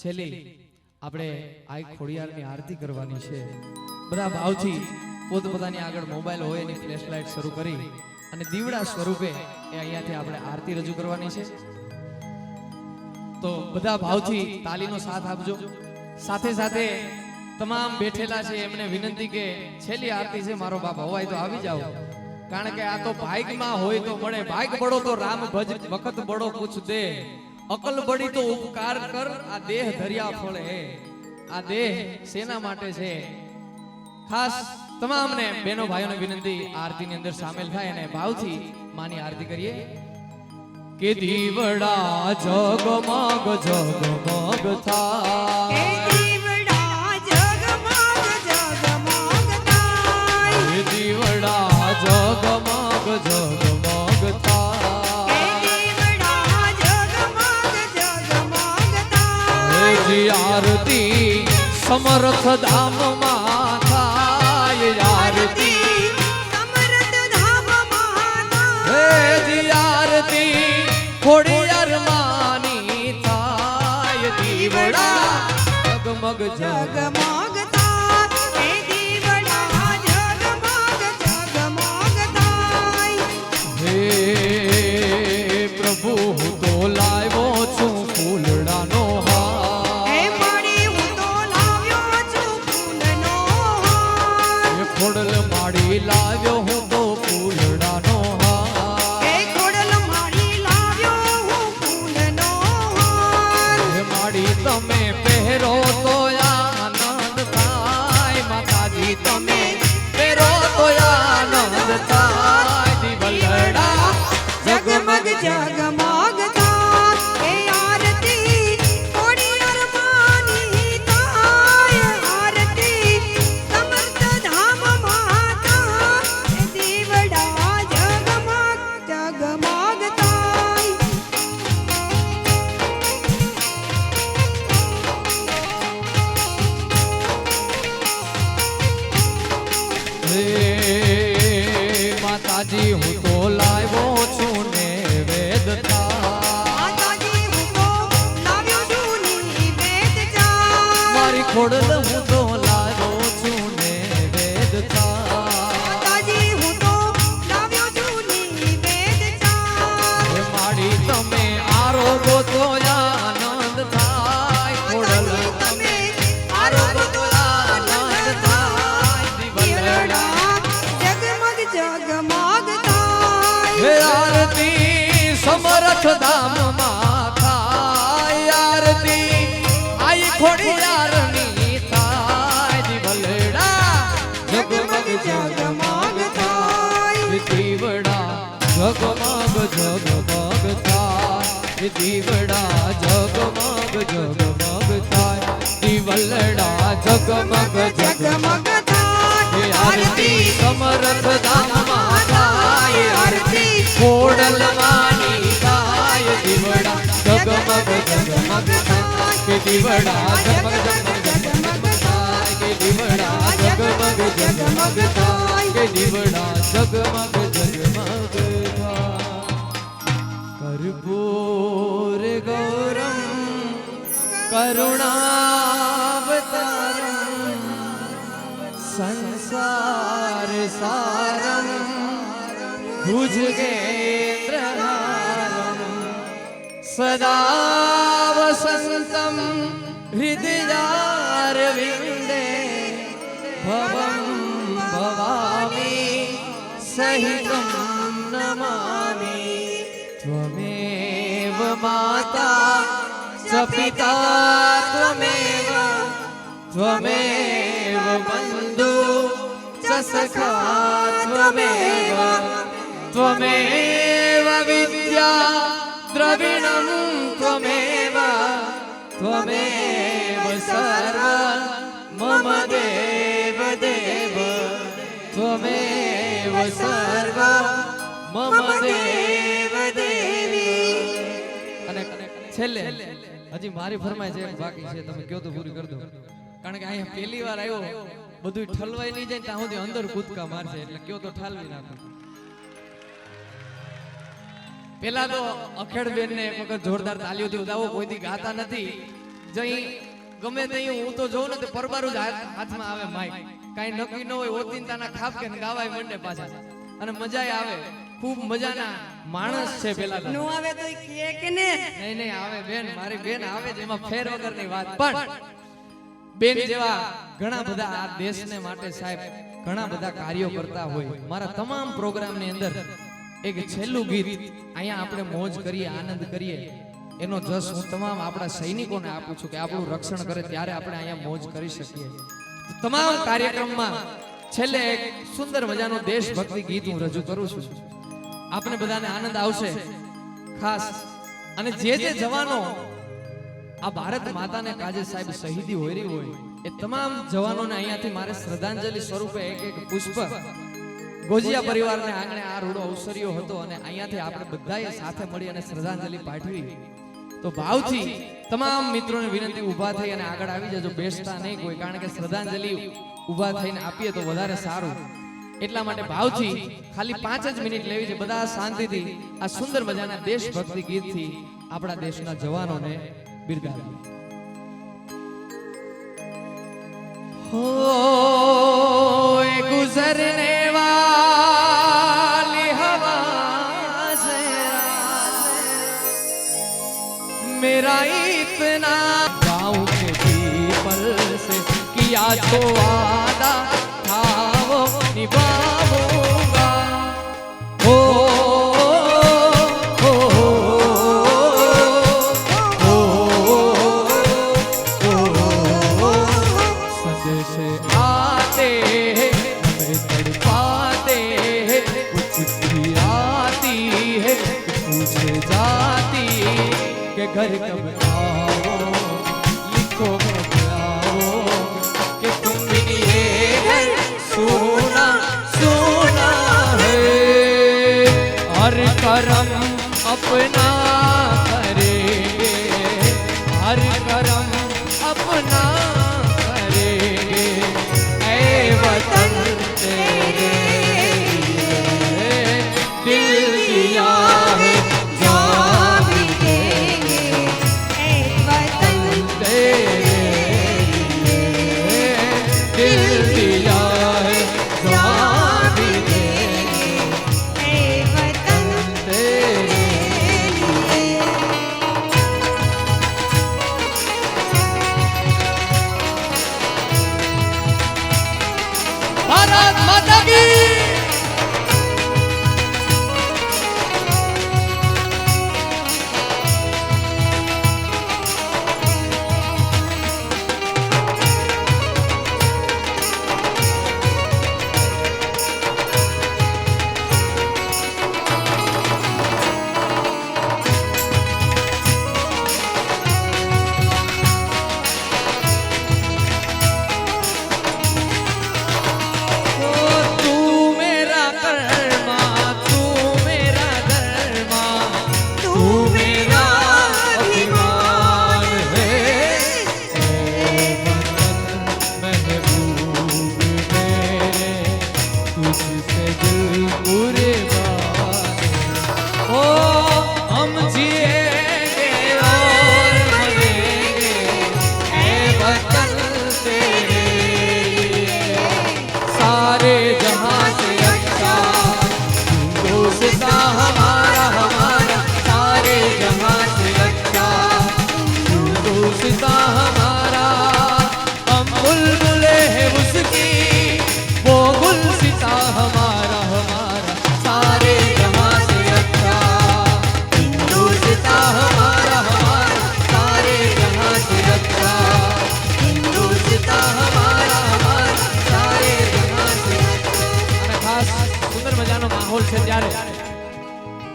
છેલ્લી આપણે આ ખોડિયારની આરતી કરવાની છે। બધા ભાવથી પોતપોતાની આગળ મોબાઈલ હોય એની ફ્લેશ લાઇટ શરૂ કરી અને દીવડા સ્વરૂપે એ અહીંયાથી આપણે આરતી રજૂ કરવાની છે। તો બધા ભાવથી તાલીનો સાથ આપજો। સાથે સાથે તમામ બેઠેલા છે એમને વિનંતી કે છેલ્લી આરતી છે મારો બાપ હોય તો આવી જાઓ, કારણ કે આ તો ભાગ્યમાં હોય તો મળે। ભાગ બડો તો રામ ભજ, વખત બડો પૂછ દે, અકલ બડી તો ઉપકાર કર, આ દેહ ધર્યા ફળે। આ દેહ શેના માટે છે? ખાસ તમામને બહેનો ભાઈઓને વિનંતી આરતીની અંદર સામેલ થાય અને ભાવથી માની આરતી કરીએ કે દીવડા જગમગ જગમગ થાય, દીવડા જગમગ જગમગ થાય, દીવડા જગમગ જગમગ થાય, દીવડા જગમગ જગમગ થાય, જી આરતી સમર્થ ધામમાં થાય, આરતી સમર્થ ધામમાં થાય, હે જી આરતી ખોડિયાર માની થાય, દીવડા જગમગ જગમગ થાય, દીવડા જગમગ જગમગ થાય। હે પ્રભુ હું તો લાવ્યો છું ફૂલડાનો હાર, હે માડી હું તો લાવ્યો છું ફૂલનો હાર, હે ખોડલ માડી લાવ્યો હું તો ફૂલડાનો હાર, હે ખોડલ માડી લાવ્યો હું ફૂલનો હાર, હે માડી તમે પહેરો તો આનંદ થાય, માતાજી તમે પહેરો તો આનંદ થાય, દીવલડા જગમગ જગમગ થાય, હે આરતી ખોડિયાર માની થાય, આરતી સમર્થ ધામમાં થાય, દીવડા જગમગ જગમગ થાય। હે માતાજી હું તો લાવ્યો છું નૈવેદ થાય, માતાજી હું તો લાવ્યો છું નિવેદ ચા, મારી ખોડલ હું તો લાવ્યો છું નૈવેદ થાય, માતાજી હું તો લાવ્યો છું નિવેદ ચા, હે માડી તમે આરોગો તો આનંદ થાય, ખોડલ તમે આરોગો તો આનંદ થાય, દીવલડા જગમગ જગમગ થાય, હે આરતી સમર્થ ધામમાં થાય, આરતી આઈ ખોડિયારની થાય, દીવલડા જગમગ જગમગ થાય, દીવડા જગમગ જગમગ થાય, દીવડા જગમગ જગમગ થાય, દીવલડા જગમગ જગમગ થાય, હે આરતી સમર્થ ધામમાં થાય, આરતી ખોડલ માની થાય, દીવડા જગમગ જગમગ થાય, કે દીવડા જગમગ જગમગ થાય, કે દીવડા જગમગ જગમગ થાય, કે દીવડા જગમગ જગમગ થાય। કર્પૂર ગૌરમ કરુણાવતારમ સંસાર સારમ ભુજગેન્દ્રહારમ સદા વસંતમ હૃદયારવિંદે ભવં ભવામી સહિતં નમામિ ત્વમેવ માતા ચ પિતા ત્વમેવ બંધુ ચ સખા ત્વમેવ વિદ્યા દ્રવિણં ત્વમેવ સર્વ મમ દેવ દેવ ત્વમેવ સર્વ મમ દેવ દેવી। અને છેલ્લે હજી મારી ફરમાય છે બાકી છે, તમે કયો તો પૂરી કરી દો, કારણ કે અહીંયા પહેલી વાર આવ્યો બધું ઠલવાઈ નહીં જાય ત્યાં સુધી અંદર કૂદકા મારશે, એટલે કયો તો ઠાલવી નાખો। પેલા તો અખેડ બેન ને એક વખત જોરદાર તાલીઓથી વધાવો, કોઈ દી ગાતા નથી, જઈ ગમે ત્યાં હું તો જોઉં ને તો પરબારું જ હાથમાં આવે માઈક, કાંઈ નક્કી ન હોય ઓચિંતાના ખાપ કે ગાવાય મંડે પાછા, અને મજાય આવે. ખૂબ મજાના માણસ છે પેલા તો. નો આવે તો કે ને નહીં નહીં આવે બેન, મારી બેન આવે જ, એમાં ફેર વગરની વાત. પણ બેન જેવા ઘણા બધા આ દેશને માટે સાહેબ ઘણા બધા કાર્યો કરતા હોય. મારા તમામ પ્રોગ્રામની અંદર એક છેલ્લું ગીત અહીંયા આપણે મોજ કરીએ, આનંદ કરીએ, એનો જસ હું તમામ આપણા સૈનિકોને આપું છું કે આપણું રક્ષણ કરે ત્યારે આપણે અહીંયા મોજ કરી શકીએ. તમામ કાર્યક્રમમાં છેલ્લે એક સુંદર મજાનું દેશભક્તિ ગીત હું રજૂ કરું છું. આપણે બધાને આનંદ આવશે ખાસ. અને જે જવાનો આ ભારત માતાને કાજે સાહેબ શહીદી હોરી હોય એ તમામ જવાનોને અહીંયાથી મારે શ્રદ્ધાંજલિ સ્વરૂપે એક એક પુષ્પ ગોજિયા પરિવારને આંગણે આ રૂડો અવસર્યો હતો, અને અહીંયાથી આપણે બધાએ સાથે મળી અને શ્રદ્ધાંજલિ પાઠવી. તો ભાવથી તમામ મિત્રોને વિનંતી ઊભા થઈ અને આગળ આવી જજો, બેસતા નહીં કોઈ, કારણ કે શ્રદ્ધાંજલિ ઊભા થઈને આપીએ તો વધારે સારું. એટલા માટે ભાવથી ખાલી 5 જ મિનિટ લેવી છે. બધા શાંતિથી આ સુંદર મજાના દેશભક્તિ ગીતથી આપણા દેશના જવાનોને બિરદાવીએ. हो गुजरने वाली हवा से मेरा इतना गाँव के पीपल से किया जो वादा था वो निभाऊंगा. हो घर कब आओ लिखो कब आओ कि तुम भी ये घर सोना सोना है. हर करम अपना करेंगे, हर करम अपना करेंगे. ऐ वतन तेरे दिल दिया है भारत माता की.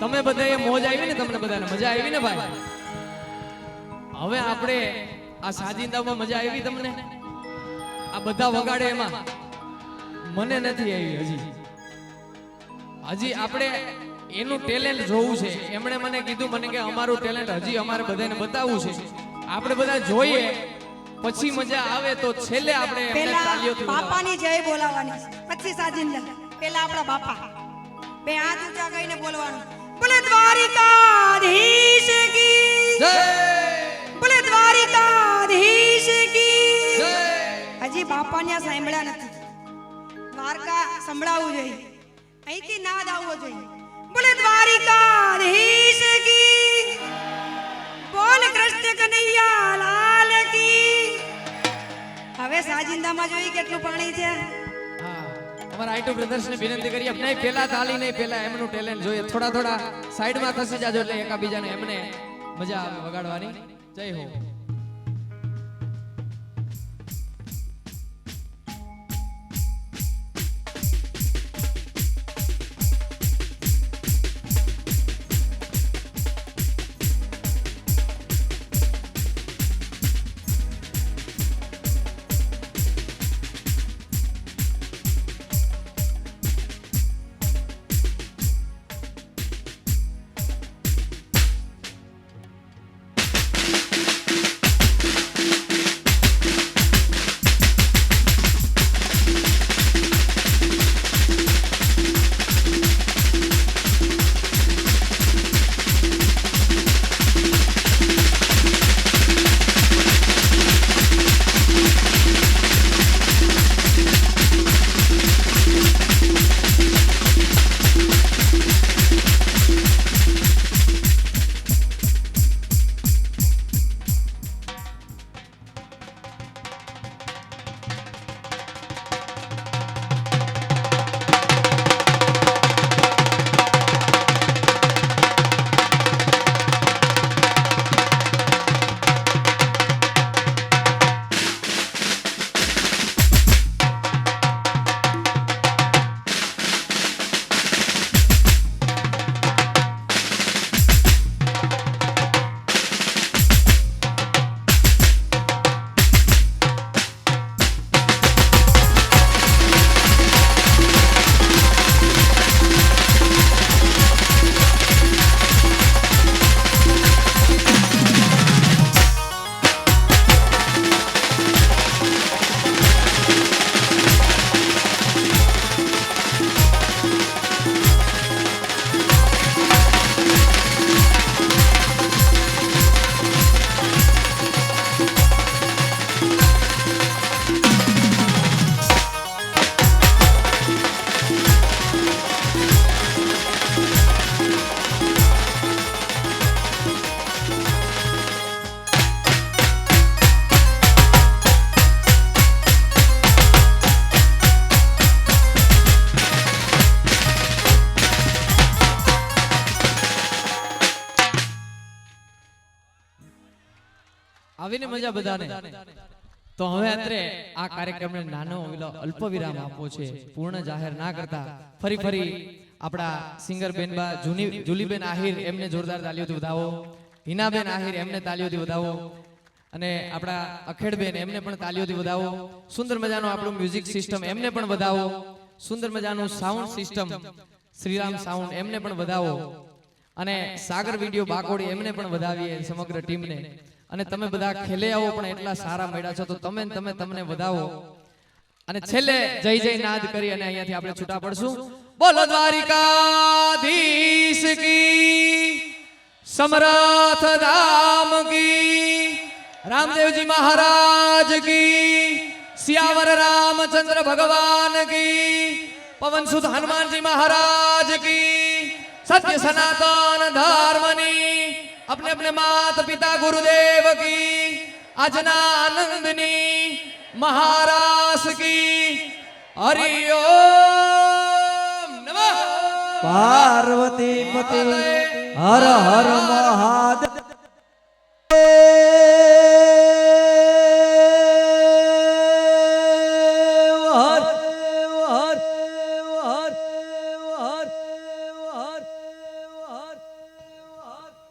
તમે બધાએ મોજ આવી ને, તમને બધાને મજા આવી ને ભાઈ. હવે આપણે આ સાજિંદામાં મજા આવી તમને? આ બધા વગાડે એમાં મને નથી આવી હજી આપણે એનું ટેલેન્ટ જોવું છે. એમણે મને કીધું મને કે અમારું ટેલેન્ટ હજી અમારે બધાને બતાવવું છે. આપણે બધા જોઈએ પછી મજા આવે તો છેલ્લે આપણે એમને તાળીઓથી બાપાની જય બોલાવવાની છે. પછી સાજિંદા પહેલા આપણા બાપા બે હાથ ઊંચા કરીને બોલવાનું. બોલે દ્વારિકાધીશ કી જય, બોલે દ્વારિકાધીશ પછી બાપાને આ સાંભળ્યા નથી. દ્વારકા સંભળાવવું જોઈએ, અહીંથી નાદ આવવો જોઈએ. બોલે દ્વારિકાધીશ કી, બોલ કૃષ્ણ કનૈયા લાલ કી. હવે સાજિંદામાં જોઈ કેટલું પાણી છે. હા, અમારા આઈટુ બ્રધર્સને વિનંતી કરીએ, નહીં પેલા તાલી નહીં, પેલા એમનું ટેલેન્ટ જોઈએ. થોડા થોડા સાઈડમાં ખસી જાજો એટલે એકાબીજાને એમને મજા આવે વગાડવાની. જય હો. આવીને મજા બધાને. તો હવે અત્રે આ કાર્યક્રમને નાનો અલ્પ વિરામ આપવો છે, પૂર્ણ જાહેર ના કરતા ફરી આપણા સિંગર બેનબા જુલીબેન આહિર એમને જોરદાર તાલીઓથી વધાવો. હિનાબેન આહિર એમને તાલીઓથી વધાવો. અને આપણા અખેડબેન એમને પણ તાલીઓથી વધાવો. સુંદર મજાનો આપણું મ્યુઝિક સિસ્ટમ એમને પણ વધાવો. સુંદર મજાનું સાઉન્ડ સિસ્ટમ શ્રીરામ સાઉન્ડ એમને પણ વધાવો. અને સાગર વિડીયો બાકોડી એમને પણ વધાવીએ સમગ્ર ટીમને. અને તમે બધા ખેલે આવો પણ એટલા સારા મળ્યા છો તો તમને વધાવો. અને છેલ્લે જય જય નાદ કરી અને અહીંયાથી આપણે છૂટા પડશું. બોલો દ્વારિકાધીશ કી, સમર્થ ધામ કી, રામદેવજી મહારાજ કી, સિયાવર રામચંદ્ર ભગવાન કી, પવન સુત હનુમાનજી મહારાજ કી, सत्य सनातन धर्मनी अपने अपने माता पिता गुरुदेव की अजनानंदनी महाराज की हरिओम नमः पार्वती पति हर हर महादेव।